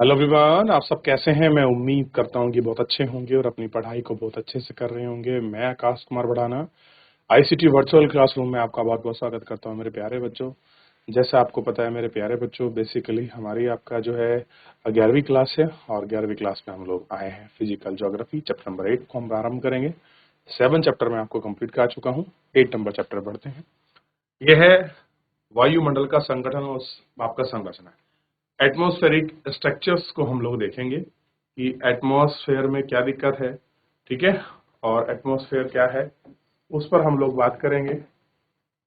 Hello everyone, आप सब कैसे हैं। मैं उम्मीद करता हूं कि बहुत अच्छे होंगे और अपनी पढ़ाई को बहुत अच्छे से कर रहे होंगे। मैं आकाश कुमार बढ़ाना आईसीटी वर्चुअल क्लासरूम में आपका बहुत बहुत स्वागत करता हूं मेरे प्यारे बच्चों। जैसे आपको पता है मेरे प्यारे बच्चों, बेसिकली हमारी आपका जो है 11वीं क्लास है और 11वीं क्लास में हम लोग आए हैं फिजिकल ज्योग्राफी चैप्टर नंबर 8 को हम प्रारंभ करेंगे। 7 चैप्टर में आपको कंप्लीट कर चुका हूँ। 8 नंबर चैप्टर पढ़ते हैं। यह है वायुमंडल का संगठन और आपका संरचना है। एटमॉस्फेरिक स्ट्रक्चर्स को हम लोग देखेंगे कि एटमॉस्फेयर में क्या दिक्कत है, ठीक है, और एटमॉस्फेयर क्या है उस पर हम लोग बात करेंगे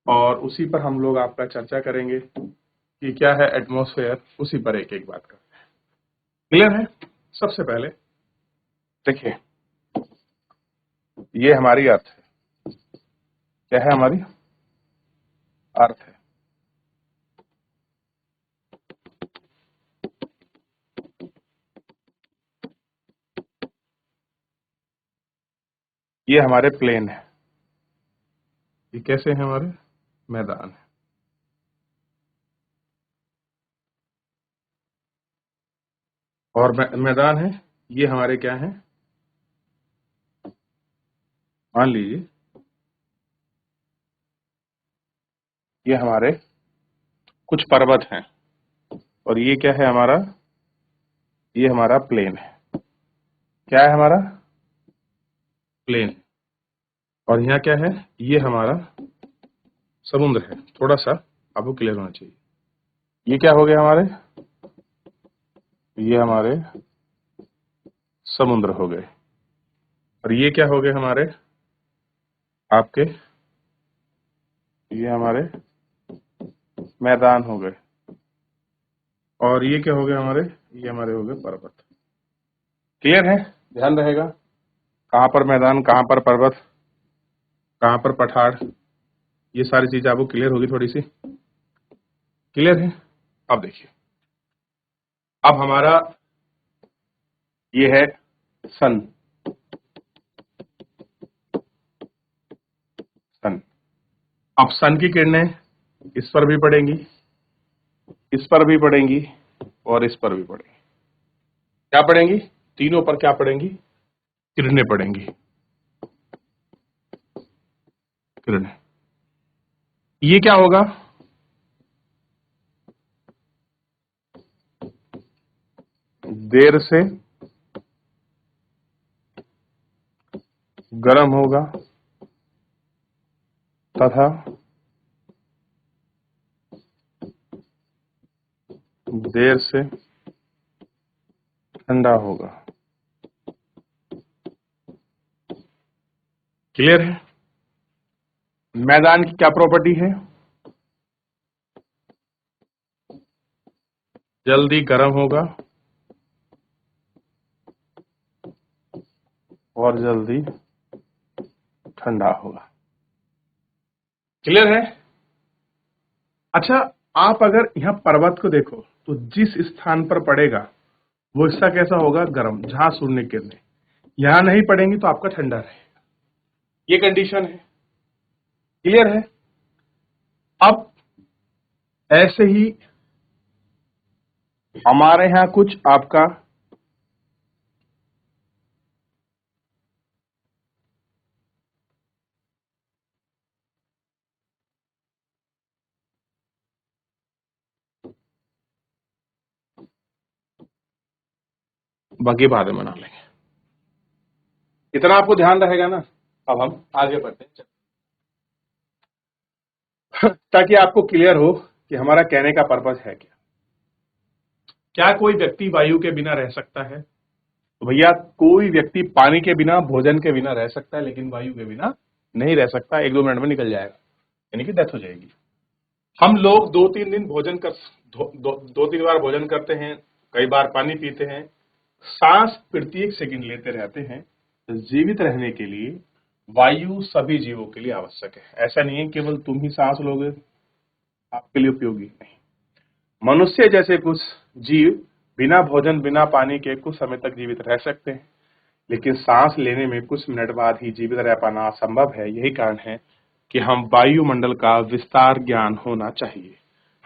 और उसी पर हम लोग आपका चर्चा करेंगे कि क्या है एटमॉस्फेयर, उसी पर एक एक बात करते हैं। क्लियर है। सबसे पहले देखिए, ये हमारी अर्थ है। क्या है? हमारी अर्थ है। ये हमारे प्लेन है। ये कैसे है? हमारे मैदान है। और मैदान है। ये हमारे क्या है? मान लीजिए ये हमारे कुछ पर्वत हैं और ये क्या है? हमारा ये हमारा प्लेन है। क्या है? हमारा प्लेन। और यहाँ क्या है? ये हमारा समुद्र है। थोड़ा सा आपको क्लियर होना चाहिए। ये क्या हो गया? हमारे ये हमारे समुद्र हो गए और ये क्या हो गए? हमारे आपके ये हमारे मैदान हो गए और ये क्या हो गए? हमारे ये हमारे हो गए पर्वत। क्लियर है? ध्यान रहेगा कहाँ पर मैदान, कहाँ पर पर्वत, कहाँ पर पठार, ये सारी चीजें आपको क्लियर होगी। थोड़ी सी क्लियर है। अब देखिए, अब हमारा ये है सन। सन। अब सन की किरणें इस पर भी पड़ेंगी, इस पर भी पड़ेंगी और इस पर भी पड़ेंगी। क्या पड़ेंगी? तीनों पर क्या पड़ेंगी? किरणें पड़ेंगी। किरणें। ये क्या होगा? देर से गर्म होगा तथा देर से ठंडा होगा। क्लियर है? मैदान की क्या प्रॉपर्टी है? जल्दी गर्म होगा और जल्दी ठंडा होगा। क्लियर है? अच्छा, आप अगर यहाँ पर्वत को देखो तो जिस स्थान पर पड़ेगा वो हिस्सा कैसा होगा? गर्म, जहां सूर्य की किरणें यहां नहीं पड़ेंगी तो आपका ठंडा रहेगा। ये कंडीशन है। क्लियर है? अब ऐसे ही हमारे यहाँ कुछ आपका बाकी बाद में बना लेंगे। इतना आपको ध्यान रहेगा ना। अब हम आगे बढ़ते हैं ताकि आपको क्लियर हो कि हमारा कहने का पर्पज है क्या। क्या कोई व्यक्ति वायु के बिना रह सकता है? तो भैया, कोई व्यक्ति पानी के बिना, भोजन के बिना रह सकता है, लेकिन वायु के बिना नहीं रह सकता। 1-2 मिनट में निकल जाएगा, यानी कि डेथ हो जाएगी। हम लोग 2-3 दिन भोजन कर 2-3 बार भोजन करते हैं, कई बार पानी पीते हैं, सांस प्रत्येक सेकंड लेते रहते हैं। तो जीवित रहने के लिए वायु सभी जीवों के लिए आवश्यक है। ऐसा नहीं है केवल तुम ही सांस लोगे आपके लिए उपयोगी नहीं। मनुष्य जैसे कुछ जीव बिना भोजन बिना पानी के कुछ समय तक जीवित रह सकते हैं, लेकिन सांस लेने में कुछ मिनट बाद ही जीवित रह पाना असंभव है। यही कारण है कि हम वायुमंडल का विस्तार ज्ञान होना चाहिए।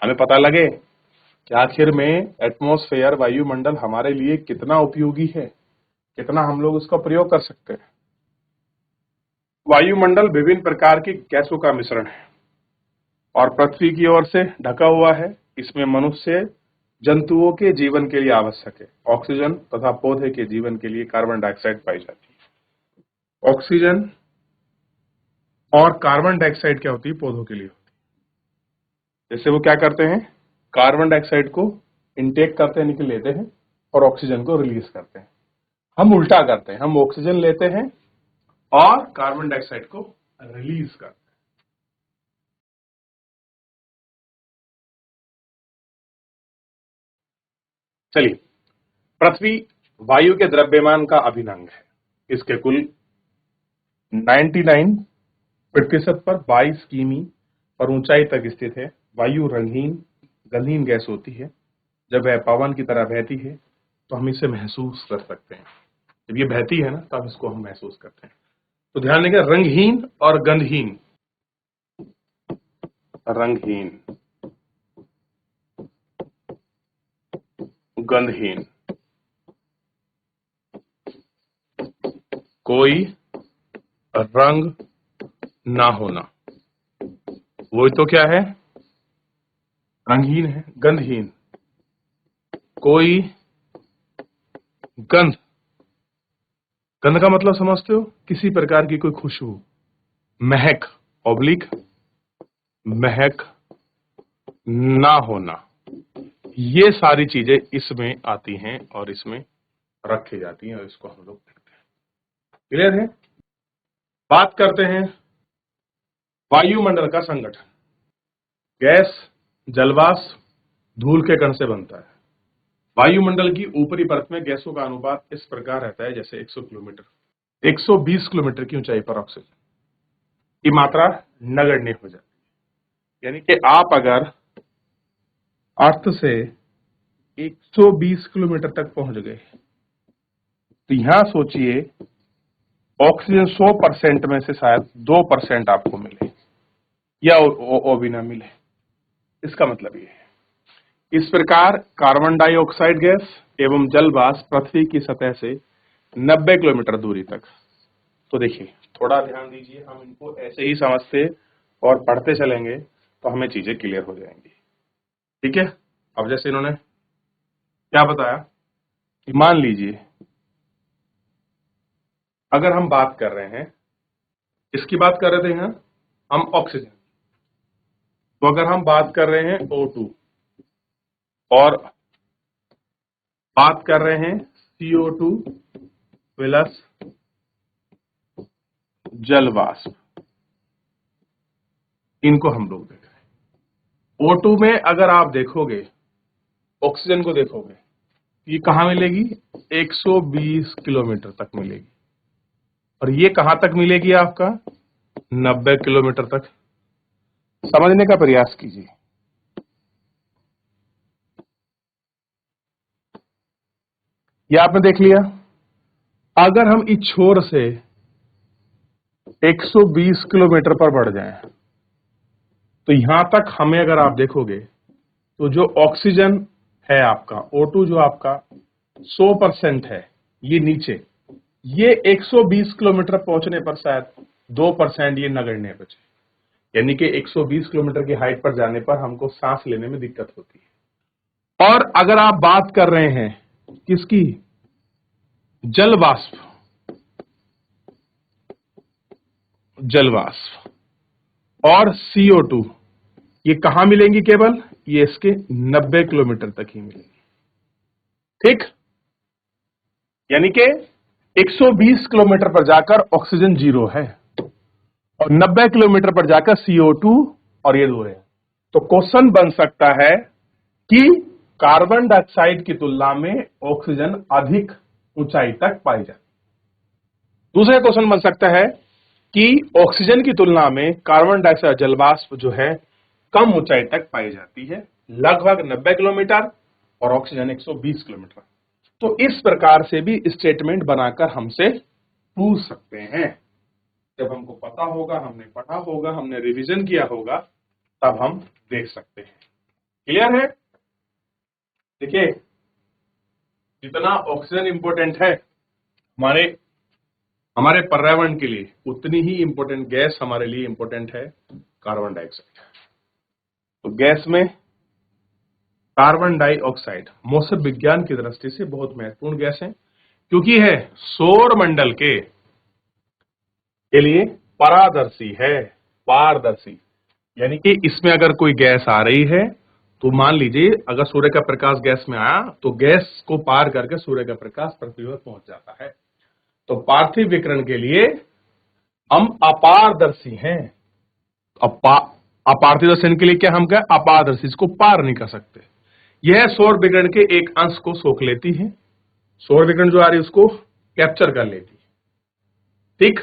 हमें पता लगे कि आखिर में एटमॉस्फेयर वायुमंडल हमारे लिए कितना उपयोगी है, कितना हम लोग उसका प्रयोग कर सकते हैं। वायुमंडल विभिन्न प्रकार की गैसों का मिश्रण है और पृथ्वी की ओर से ढका हुआ है। इसमें मनुष्य जंतुओं के जीवन के लिए आवश्यक है ऑक्सीजन तथा पौधे के जीवन के लिए कार्बन डाइऑक्साइड पाई जाती है। ऑक्सीजन और कार्बन डाइऑक्साइड क्या होती है, पौधों के लिए होती है। जैसे वो क्या करते हैं, कार्बन डाइऑक्साइड को इनटेक करते हैं, निकल लेते हैं और ऑक्सीजन को रिलीज करते हैं। हम उल्टा करते हैं, हम ऑक्सीजन लेते हैं और कार्बन डाइऑक्साइड को रिलीज करते हैं। चलिए, पृथ्वी वायु के द्रव्यमान का अभिन्न अंग है। इसके कुल 99% पर 22 किमी पर ऊंचाई तक स्थित है। वायु रंगहीन गंधहीन गैस होती है। जब वह पवन की तरह बहती है तो हम इसे महसूस कर सकते हैं। जब ये बहती है ना, तब इसको हम महसूस करते हैं। तो ध्यान देंगे, रंगहीन और गंधहीन। रंगहीन, गंधहीन, कोई रंग ना होना, वो तो क्या है, रंगहीन है। गंधहीन, कोई गंध। गंध का मतलब समझते हो, किसी प्रकार की कोई खुशबू, महक, ऑब्लिक महक ना होना। ये सारी चीजें इसमें आती हैं और इसमें रखी जाती हैं और इसको हम लोग देखते हैं। क्लियर है। बात करते हैं वायुमंडल का संगठन। गैस, जलवाष्प, धूल के कण से बनता है। वायुमंडल की ऊपरी परत में गैसों का अनुपात इस प्रकार रहता है जैसे 100 किलोमीटर 120 किलोमीटर की ऊंचाई पर ऑक्सीजन की मात्रा नगण्य हो जाती है। यानी कि आप अगर अर्थ से 120 किलोमीटर तक पहुंच गए तो यहां सोचिए, ऑक्सीजन 100% में से शायद 2% आपको मिले या वो भी ना मिले। इसका मतलब ये है। इस प्रकार कार्बन डाइऑक्साइड गैस एवं जल वाष्प पृथ्वी की सतह से 90 किलोमीटर दूरी तक। तो देखिए, थोड़ा ध्यान दीजिए, हम इनको ऐसे ही समझते और पढ़ते चलेंगे तो हमें चीजें क्लियर हो जाएंगी। ठीक है। अब जैसे इन्होंने क्या बताया कि मान लीजिए अगर हम बात कर रहे हैं, इसकी बात कर रहे थे यहाँ हम ऑक्सीजन, तो अगर हम बात कर रहे हैं O2 और बात कर रहे हैं CO2 प्लस जल वाष्प, इनको हम लोग देख रहे हैं। O2 में अगर आप देखोगे, ऑक्सीजन को देखोगे, ये कहां मिलेगी, 120 किलोमीटर तक मिलेगी और ये कहां तक मिलेगी आपका, 90 किलोमीटर तक। समझने का प्रयास कीजिए। ये आपने देख लिया। अगर हम इस छोर से 120 किलोमीटर पर बढ़ जाएं तो यहां तक हमें अगर आप देखोगे तो जो ऑक्सीजन है आपका, O2 जो आपका 100% है, ये नीचे, ये 120 किलोमीटर पहुंचने पर शायद 2% ये नगण्य बचे। यानी कि 120 किलोमीटर की हाइट पर जाने पर हमको सांस लेने में दिक्कत होती है। और अगर आप बात कर रहे हैं किसकी, जल वाष्प, जल वाष्प और CO2, ये कहां मिलेंगी, केवल ये इसके 90 किलोमीटर तक ही मिलेंगी। ठीक। यानी कि 120 किलोमीटर पर जाकर ऑक्सीजन 0 है और 90 किलोमीटर पर जाकर CO2 और ये 2 है। तो क्वेश्चन बन सकता है कि कार्बन डाइऑक्साइड की तुलना में ऑक्सीजन अधिक ऊंचाई तक पाई जाती है। दूसरा क्वेश्चन बन सकता है कि ऑक्सीजन की तुलना में कार्बन डाइऑक्साइड जलवाष्प जो है कम ऊंचाई तक पाई जाती है, लगभग 90 किलोमीटर और ऑक्सीजन 120 किलोमीटर। तो इस प्रकार से भी स्टेटमेंट बनाकर हमसे पूछ सकते हैं। जब हमको पता होगा, हमने पढ़ा होगा, हमने रिवीजन किया होगा, तब हम देख सकते हैं। क्लियर है। देखिए, जितना ऑक्सीजन इंपॉर्टेंट है हमारे हमारे पर्यावरण के लिए, उतनी ही इंपॉर्टेंट गैस हमारे लिए इंपॉर्टेंट है कार्बन डाइऑक्साइड। तो गैस में कार्बन डाइऑक्साइड मौसम विज्ञान की दृष्टि से बहुत महत्वपूर्ण गैस है, क्योंकि है सौर मंडल के लिए पारदर्शी है। पारदर्शी यानी कि इसमें अगर कोई गैस आ रही है तो मान लीजिए अगर सूर्य का प्रकाश गैस में आया तो गैस को पार करके सूर्य का प्रकाश पृथ्वी पर पहुंच जाता है। तो पार्थिव विकिरण के लिए हम अपारदर्शी हैं। अपार्थिव दर्शन के लिए क्या हम क्या अपारदर्शी, इसको पार नहीं कर सकते। यह सौर विकिरण के एक अंश को सोख लेती है, सौर विकिरण जो आ रही है उसको कैप्चर कर लेती है, ठीक।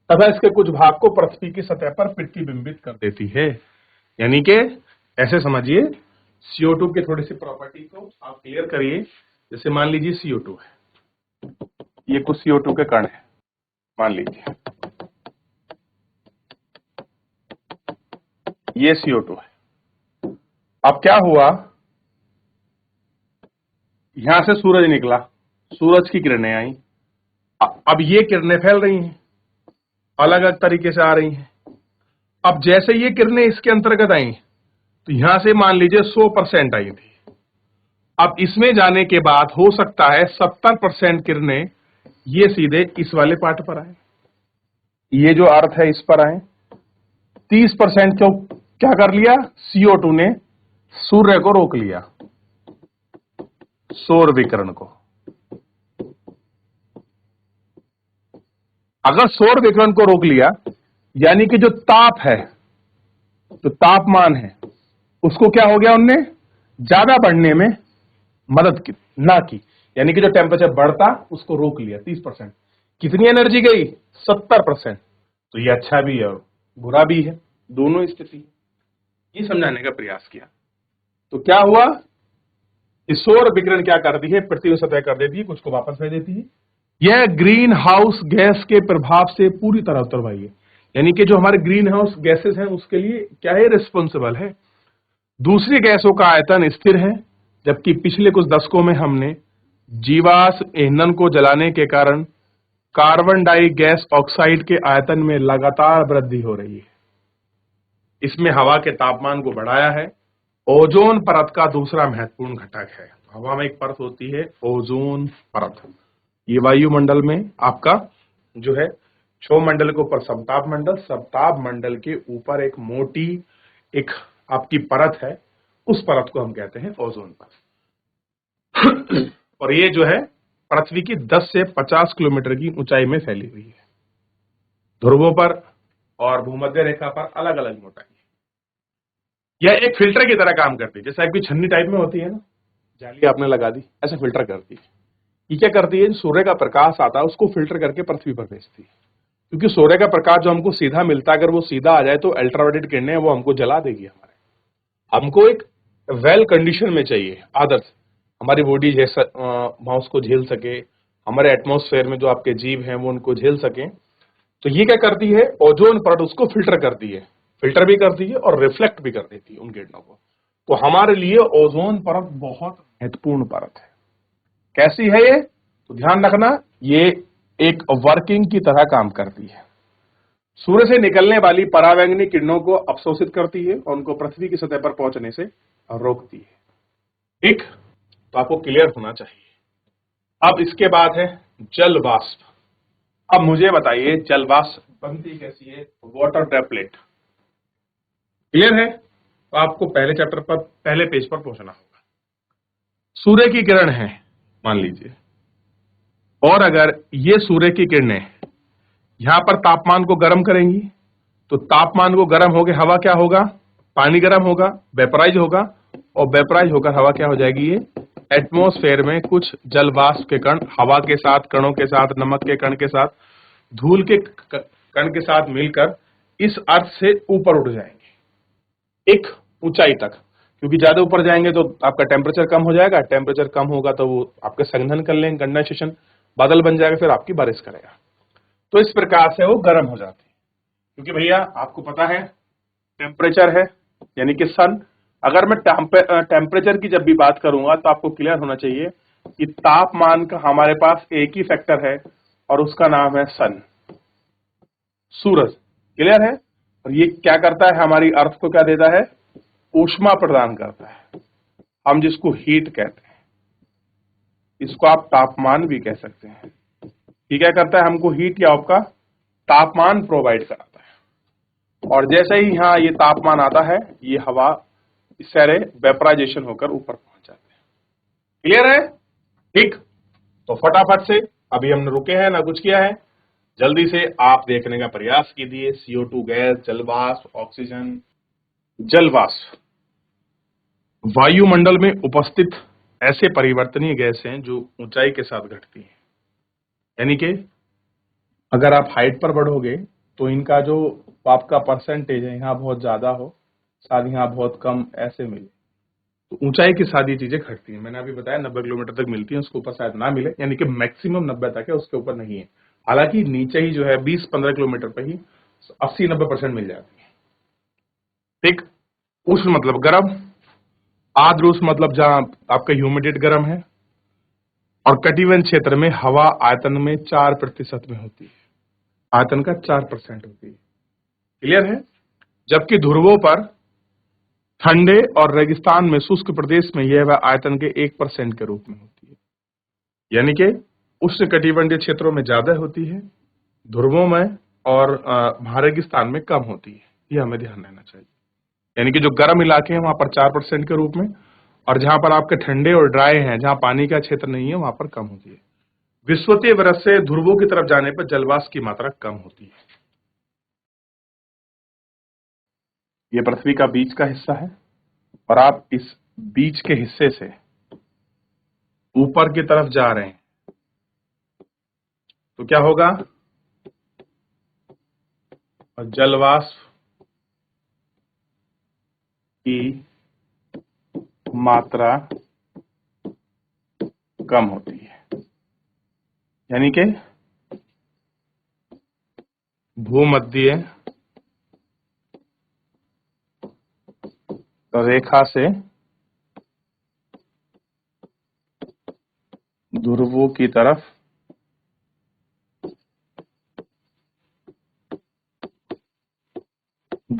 तथा इसके कुछ भाग को पृथ्वी की सतह पर प्रतिबिंबित कर देती है। यानी कि ऐसे समझिए, CO2 की थोड़ी सी प्रॉपर्टी को आप क्लियर करिए। जैसे मान लीजिए CO2 है, ये कुछ CO2 के कण है मान लीजिए, ये CO2 है। अब क्या हुआ, यहां से सूरज निकला, सूरज की किरणें आई, अब ये किरणें फैल रही हैं, अलग अलग तरीके से आ रही हैं। अब जैसे ये किरणें इसके अंतर्गत आई तो यहां से मान लीजिए 100% आई थी। अब इसमें जाने के बाद हो सकता है 70% किरणें ये सीधे इस वाले पार्ट पर आए, ये जो अर्थ है इस पर आए। 30% क्यों क्या कर लिया, CO2 ने सूर्य को रोक लिया, सौर विकिरण को। अगर सौर विकिरण को रोक लिया यानी कि जो ताप है, जो तापमान है, उसको क्या हो गया, उनने ज्यादा बढ़ने में मदद की ना की, यानी कि जो टेम्परेचर बढ़ता उसको रोक लिया 30%। कितनी एनर्जी गई, 70%। तो ये अच्छा भी है और बुरा भी है, दोनों स्थिति ये समझाने का प्रयास किया। तो क्या हुआ, कि सौर विकिरण क्या करती है, पृथ्वी सतह कर देती है, कुछ को वापस भेज देती है। यह ग्रीन हाउस गैस के प्रभाव से पूरी तरह उत्तरदायी है, यानी कि जो हमारे ग्रीन हाउस गैसेस हैं उसके लिए क्या है, रिस्पॉन्सिबल है। दूसरी गैसों का आयतन स्थिर है, जबकि पिछले कुछ दशकों में हमने जीवाश्म ईंधन को जलाने के कारण कार्बन डाई गैस ऑक्साइड के आयतन में लगातार वृद्धि हो रही है। इसमें हवा के तापमान को बढ़ाया है। ओजोन परत का दूसरा महत्वपूर्ण घटक है। हवा में एक परत होती है ओजोन परत, ये वायुमंडल में आपका जो है क्षोभ मंडल के ऊपर समताप मंडल, समताप मंडल के ऊपर एक मोटी एक आपकी परत है, उस परत को हम कहते हैं ओजोन परत। और ये जो है पृथ्वी की 10 से 50 किलोमीटर की ऊंचाई में फैली हुई है। ध्रुवों पर और भूमध्य रेखा पर अलग अलग मोटाई है। यह एक फिल्टर की तरह काम करती है, जैसा एक भी छन्नी टाइप में होती है ना, जाली आपने लगा दी, ऐसे फिल्टर करती है। ये क्या करती है, सूर्य का प्रकाश आता है उसको फिल्टर करके पृथ्वी पर भेजती है। क्योंकि सूर्य का प्रकाश जो हमको सीधा मिलता है, अगर वो सीधा आ जाए तो अल्ट्रावायलेट किरणें वो हमको जला देगी। हमको एक वेल कंडीशन में चाहिए, आदर्श हमारी बॉडी जैसा माउस को झेल सके, हमारे एटमॉस्फेयर में जो आपके जीव हैं वो उनको झेल सके। तो ये क्या करती है, ओजोन परत उसको फिल्टर करती है, फिल्टर भी करती है और रिफ्लेक्ट भी कर देती है उन किरणों को। तो हमारे लिए ओजोन परत बहुत महत्वपूर्ण परत है। कैसी है ये, तो ध्यान रखना, ये एक वर्किंग की तरह काम करती है। सूर्य से निकलने वाली परावैंगनी किरणों को अवशोषित करती है और उनको पृथ्वी की सतह पर पहुंचने से रोकती है, ठीक। तो आपको क्लियर होना चाहिए। अब इसके बाद है जल वाष्प। अब मुझे बताइए जल वाष्प बनती कैसी है, वाटर ड्रॉपलेट। क्लियर है, तो आपको पहले चैप्टर पर पहले पेज पर पहुंचना होगा। सूर्य की किरण है मान लीजिए, और अगर ये सूर्य की किरणें यहां पर तापमान को गर्म करेंगी तो तापमान को गर्म होकर हवा क्या होगा, पानी गर्म होगा, वेपराइज होगा, और वेपराइज होकर हवा क्या हो जाएगी, ये एटमॉस्फेयर में कुछ जल वाष्प के कण हवा के साथ, कणों के साथ, नमक के कण के साथ, धूल के कण के साथ मिलकर इस अर्थ से ऊपर उठ जाएंगे एक ऊंचाई तक। क्योंकि ज्यादा ऊपर जाएंगे तो आपका टेम्परेचर कम हो जाएगा, टेम्परेचर कम होगा तो वो आपके संघनन कर लेंगे, कंडेंसेशन, बादल बन जाएगा, फिर आपकी बारिश करेगा। तो इस प्रकार से वो गर्म हो जाती है। क्योंकि भैया आपको पता है टेम्परेचर है यानी कि सन, अगर मैं टेम्परेचर की जब भी बात करूंगा तो आपको क्लियर होना चाहिए कि तापमान का हमारे पास एक ही फैक्टर है और उसका नाम है सन, सूरज। क्लियर है? और ये क्या करता है, हमारी अर्थ को क्या देता है, ऊष्मा प्रदान करता है, हम जिसको हीट कहते हैं, इसको आप तापमान भी कह सकते हैं। ये क्या करता है, हमको हीट या आपका तापमान प्रोवाइड कराता है। और जैसे ही यहाँ ये तापमान आता है, ये हवा इससे वेपराइजेशन होकर ऊपर पहुंच जाते हैं। क्लियर है? ठीक। तो फटाफट से, अभी हमने रुके हैं ना कुछ किया है, जल्दी से आप देखने का प्रयास कीजिए। CO2 गैस, जलवाष्प, ऑक्सीजन। जलवाष्प वायुमंडल में उपस्थित ऐसे परिवर्तनीय गैस हैं जो ऊंचाई के साथ घटती हैं। यानी कि अगर आप हाइट पर बढ़ोगे तो इनका जो आपका परसेंटेज है यहाँ बहुत ज्यादा हो, शायद यहाँ बहुत कम ऐसे मिले। तो ऊंचाई के साथ ये चीजें घटती हैं। मैंने अभी बताया 90 किलोमीटर तक मिलती है, उसके ऊपर शायद ना मिले, यानी कि मैक्सिमम 90 तक है, उसके ऊपर नहीं है। हालांकि नीचे ही जो है 20-15 किलोमीटर पर ही 80-90% मिल जाती है। ठीक। उष्ण मतलब गर्म, आर्द्र उष्ण मतलब जहां आपका ह्यूमिडिटी गर्म है, और कटिबंध क्षेत्र में हवा आयतन में 4% में होती है, आयतन का 4% होती है। क्लियर है? जबकि ध्रुवों पर, ठंडे और रेगिस्तान में, शुष्क प्रदेश में यह आयतन के 1% के रूप में होती है। यानी कि उष्ण कटिबंधीय क्षेत्रों में ज्यादा होती है, ध्रुवों में और रेगिस्तान में कम होती है। ये हमें ध्यान रहना चाहिए। यानी कि जो गर्म इलाके हैं वहां पर 4% के रूप में, और जहां पर आपके ठंडे और ड्राई हैं, जहां पानी का क्षेत्र नहीं है, वहां पर कम होती है। विषुवतीय वृत्त से ध्रुवों की तरफ जाने पर जलवाष्प की मात्रा कम होती है। ये पृथ्वी का बीच का हिस्सा है, और आप इस बीच के हिस्से से ऊपर की तरफ जा रहे हैं तो क्या होगा, जलवाष्प की मात्रा कम होती है। यानी कि भूमध्य रेखा से ध्रुवों की तरफ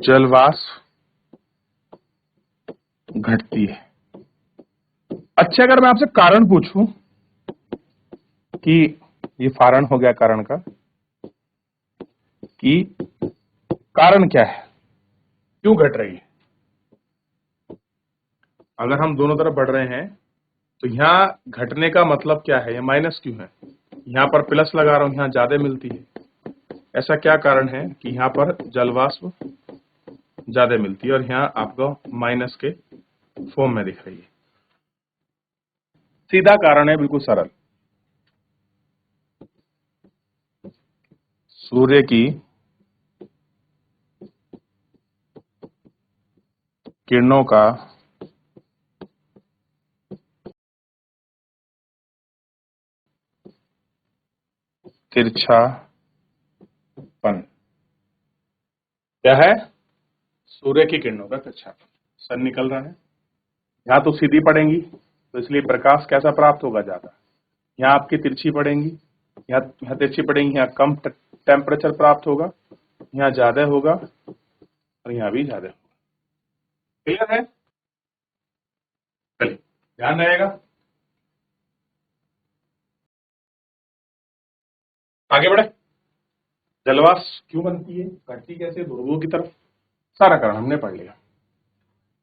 जलवाष्प घटती है। अच्छा, अगर मैं आपसे कारण पूछूं कि ये कारण हो गया कारण का, कि कारण क्या है, क्यों घट रही है? अगर हम दोनों तरफ बढ़ रहे हैं तो यहाँ घटने का मतलब क्या है, ये माइनस क्यों है? यहाँ पर प्लस लगा रहा हूं, यहाँ ज्यादा मिलती है। ऐसा क्या कारण है कि यहाँ पर जलवाष्प ज्यादा मिलती है और यहाँ आपको माइनस के फॉर्म में दिख रही है? सीधा कारण है, बिल्कुल सरल। सूर्य की किरणों का तिरछापन क्या है? सूर्य की किरणों का तिरछापन। सन निकल रहा है, यहाँ तो सीधी पड़ेंगी तो इसलिए प्रकाश कैसा प्राप्त होगा, ज्यादा। यहाँ आपकी तिरछी पड़ेंगी, यहाँ तिरछी पड़ेंगी, यहाँ कम टेम्परेचर प्राप्त होगा, यहाँ ज्यादा होगा और यहाँ भी ज्यादा होगा। क्लियर है? चलिए, ध्यान रहेगा। आगे बढ़े। जलवाष्प क्यों बनती है, घटती कैसे, ध्रुवों की तरफ, सारा कारण हमने पढ़ लिया।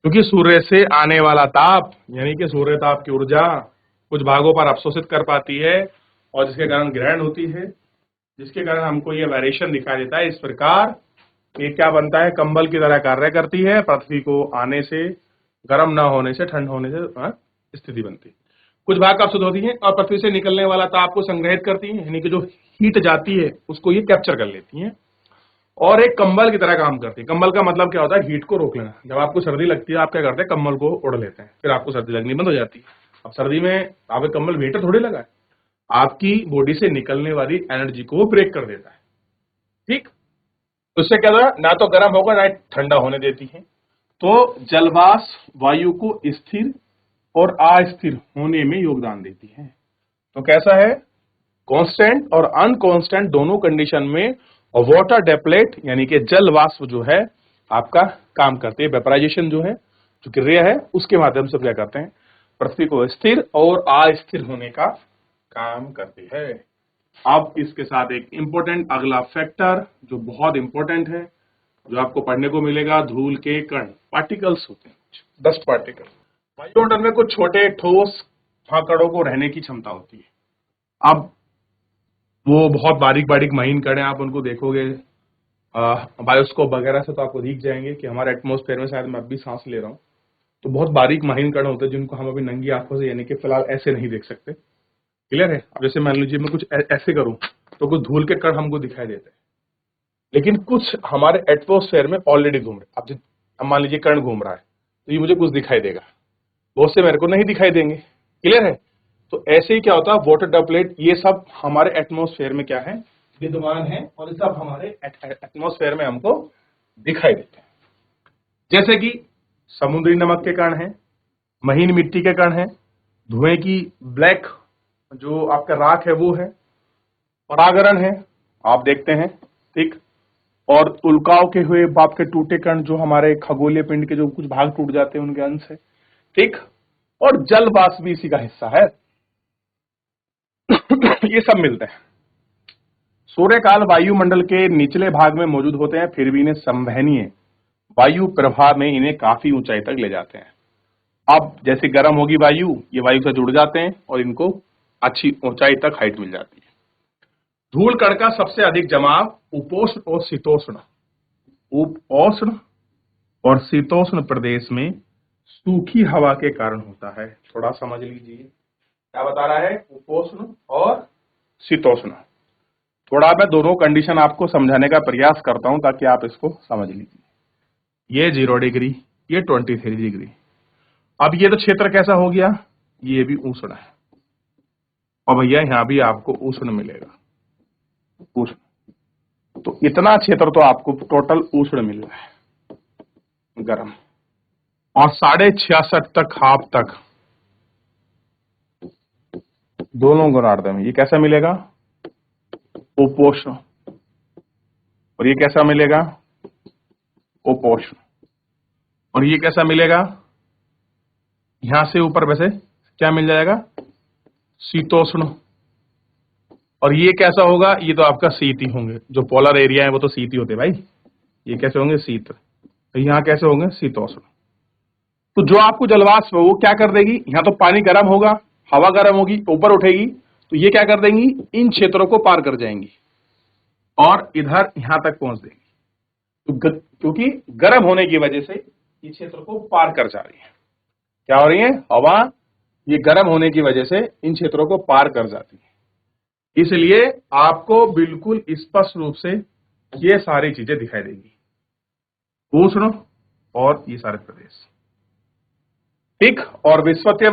क्योंकि सूर्य से आने वाला ताप, यानी कि सूर्य ताप की ऊर्जा कुछ भागों पर अवशोषित कर पाती है, और जिसके कारण ग्रहण होती है, जिसके कारण हमको ये वेरिएशन दिखाई देता है। इस प्रकार ये क्या बनता है, कंबल की तरह कार्य करती है। पृथ्वी को आने से, गर्म न होने से, ठंड होने से स्थिति बनती है। कुछ भाग अवशोषित होती है और पृथ्वी से निकलने वाला ताप को संग्रहित करती है, यानी कि जो हीट जाती है उसको ये कैप्चर कर लेती है और एक कंबल की तरह काम करती है। कंबल का मतलब क्या होता है, हीट को रोक लेना। जब आपको सर्दी लगती है, आप क्या करते हैं, कंबल को ओढ़ लेते हैं, फिर आपको सर्दी लगनी बंद हो जाती है। अब सर्दी में आप कंबल हीटर थोड़ी लगा है, आपकी बॉडी से निकलने वाली एनर्जी को ब्रेक कर देता है। ठीक, तो उससे क्या होगा, ना तो गर्म होगा ना ठंडा होने देती है। तो जलवाष्प वायु को स्थिर और अस्थिर होने में योगदान देती है। तो कैसा है, कांस्टेंट और अनकांस्टेंट दोनों कंडीशन में वाटर ड्रॉपलेट यानी कि जल वाष्प जो है आपका काम करते हैं। वेपराइजेशन जो है, जो क्रिया है, उसके माध्यम से क्या करते हैं, पृथ्वी को स्थिर और अस्थिर होने का काम करती है। अब इसके साथ एक इंपॉर्टेंट अगला फैक्टर जो बहुत इंपॉर्टेंट है, जो आपको पढ़ने को मिलेगा, धूल के कण पार्टिकल्स होते हैं, डस्ट पार्टिकल। वायुमंडल में कुछ छोटे ठोस कणों को रहने की क्षमता होती है। अब वो बहुत बारीक बारीक महीन कण हैं, आप उनको देखोगे बायोस्कोप वगैरह से तो आपको दिख जाएंगे कि हमारे एटमॉस्फेयर में, शायद मैं अभी सांस ले रहा हूँ तो बहुत बारीक महीन कण होते हैं जिनको हम अभी नंगी आंखों से यानी कि फिलहाल ऐसे नहीं देख सकते। क्लियर है। अब जैसे मान लीजिए मैं कुछ ऐसे करूं तो कुछ धूल के कण हमको दिखाई देते हैं, लेकिन कुछ हमारे एटमॉस्फेयर में ऑलरेडी घूम रहे। अब मान लीजिए कण घूम रहा है तो ये मुझे कुछ दिखाई देगा, बहुत से मेरे को नहीं दिखाई देंगे। क्लियर है। तो ऐसे ही क्या होता है, वाटर ड्रॉपलेट ये सब हमारे एटमॉस्फेयर में क्या है, विद्यमान है, और ये सब हमारे एटमॉस्फेयर में हमको दिखाई देते हैं। जैसे कि समुद्री नमक के कण हैं, महीन मिट्टी के कण हैं, धुएं की ब्लैक जो आपका राख है वो है, परागरण है, आप देखते हैं, ठीक। और उल्काओं के हुए बाप के टूटे कण जो हमारे खगोलीय पिंड के जो कुछ भाग टूट जाते हैं उनके अंश है, ठीक। और जल वाष्प भी इसी का हिस्सा है। ये सब मिलते हैं। सूर्यकाल वायुमंडल के निचले भाग में मौजूद होते हैं, फिर भी इन्हें संवहनीय वायु प्रवाह में इन्हें काफी ऊंचाई तक ले जाते हैं। अब जैसे गर्म होगी वायु, ये वायु से जुड़ जाते हैं और इनको अच्छी ऊंचाई तक हाइट मिल जाती है। धूल कण का सबसे अधिक जमाव उपोष्ण और शीतोष्ण, उपोष्ण और शीतोष्ण प्रदेश में सूखी हवा के कारण होता है। थोड़ा समझ लीजिए क्या बता रहा है, उपोष्ण और शीतोष्ण। थोड़ा मैं दोनों कंडीशन आपको समझाने का प्रयास करता हूं ताकि आप इसको समझ लीजिए। ये 0 डिग्री, ये 23 डिग्री। अब ये तो क्षेत्र कैसा हो गया, ये भी उष्ण है, और भैया यहां भी आपको उष्ण मिलेगा, उष्ण। तो इतना क्षेत्र तो आपको टोटल उष्ण मिल रहा है, गर्म। और 66.5 तक, हाफ तक, दोनों गोलार्ध में ये कैसा मिलेगा, उपोष्ण। और ये कैसा मिलेगा, उपोष्ण। और ये कैसा मिलेगा, यहां से ऊपर वैसे क्या मिल जाएगा, शीतोष्ण। और ये कैसा होगा, ये तो आपका शीत ही होंगे, जो पोलर एरिया है वो तो शीत ही होते भाई। ये कैसे होंगे, शीत। तो यहाँ कैसे होंगे, शीतोष्ण। तो जो आपको जलवाष्प है वो क्या कर देगी, यहाँ तो पानी गर्म होगा, हवा गर्म होगी, ऊपर उठेगी, तो ये क्या कर देंगी, इन क्षेत्रों को पार कर जाएंगी और इधर यहां तक पहुंच देंगी। तो क्योंकि गर्म होने की वजह से ये क्षेत्र को पार कर जा रही है। क्या हो रही है, हवा ये गर्म होने की वजह से इन क्षेत्रों को पार कर जाती है। इसलिए आपको बिल्कुल स्पष्ट रूप से ये सारी चीजें दिखाई देंगी, उष्ण और ये सारे प्रदेश, ठीक। और विषुवतीय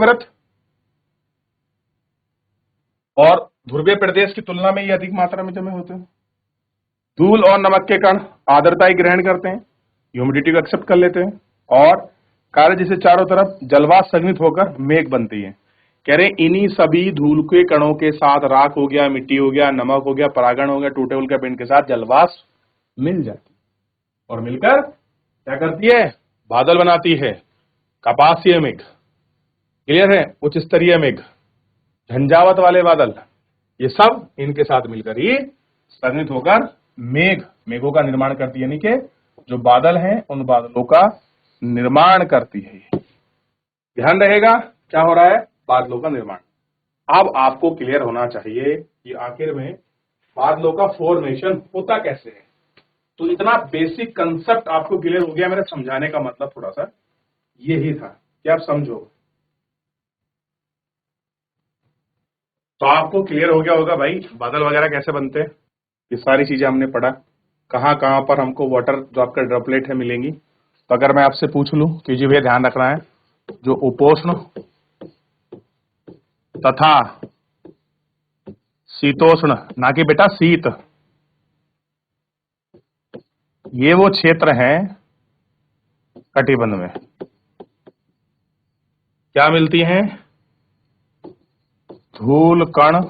और ध्रुवीय प्रदेश की तुलना में ये अधिक मात्रा में जमे होते हैं। धूल और नमक के कण आर्द्रता ग्रहण करते हैं, ह्यूमिडिटी को एक्सेप्ट कर लेते हैं, और कार्य जिसे चारों तरफ जलवाष्प संघनित होकर मेघ बनती है। कह रहे इन्हीं सभी धूल के कणों के साथ राख हो गया, मिट्टी हो गया, नमक हो गया, परागण हो गया, टूटे उल्का पिंड के साथ जलवाष्प मिल जाती है और मिलकर क्या करती है, बादल बनाती है, कपासीय मेघ। क्लियर है, उच्च स्तरीय मेघ, झंझावत वाले बादल, ये सब इनके साथ मिलकर ही संघनित होकर मेघों का निर्माण करती है, यानी कि जो बादल हैं उन बादलों का निर्माण करती है। ध्यान रहेगा क्या हो रहा है, बादलों का निर्माण। अब आपको क्लियर होना चाहिए कि आखिर में बादलों का फॉर्मेशन होता कैसे है। तो इतना बेसिक कंसेप्ट आपको क्लियर हो गया। मेरा समझाने का मतलब थोड़ा सा यही था कि आप समझो। तो आपको क्लियर हो गया होगा भाई बादल वगैरह कैसे बनते हैं, ये सारी चीजें हमने पढ़ा। कहां कहां पर हमको वाटर जो आपका ड्रॉपलेट है मिलेंगी। तो अगर मैं आपसे पूछ लूं कि जी भैया ध्यान रखना है, जो उपोष्ण तथा शीतोष्ण, ना कि बेटा शीत, ये वो क्षेत्र हैं कटिबंध में क्या मिलती हैं? धूल कण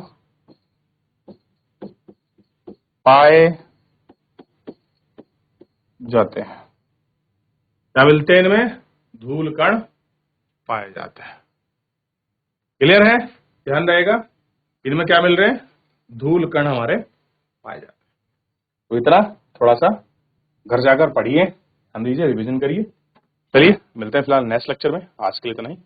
पाए जाते हैं। क्या मिलते हैं इनमें? धूल कण पाए जाते हैं। क्लियर है? ध्यान रहेगा, इनमें क्या मिल रहे हैं? धूल कण हमारे पाए जाते हैं। तो इतना थोड़ा सा घर जाकर पढ़िए, ध्यान दीजिए, रिवीजन करिए। चलिए मिलते हैं फिलहाल नेक्स्ट लेक्चर में। आज के लिए इतना ही।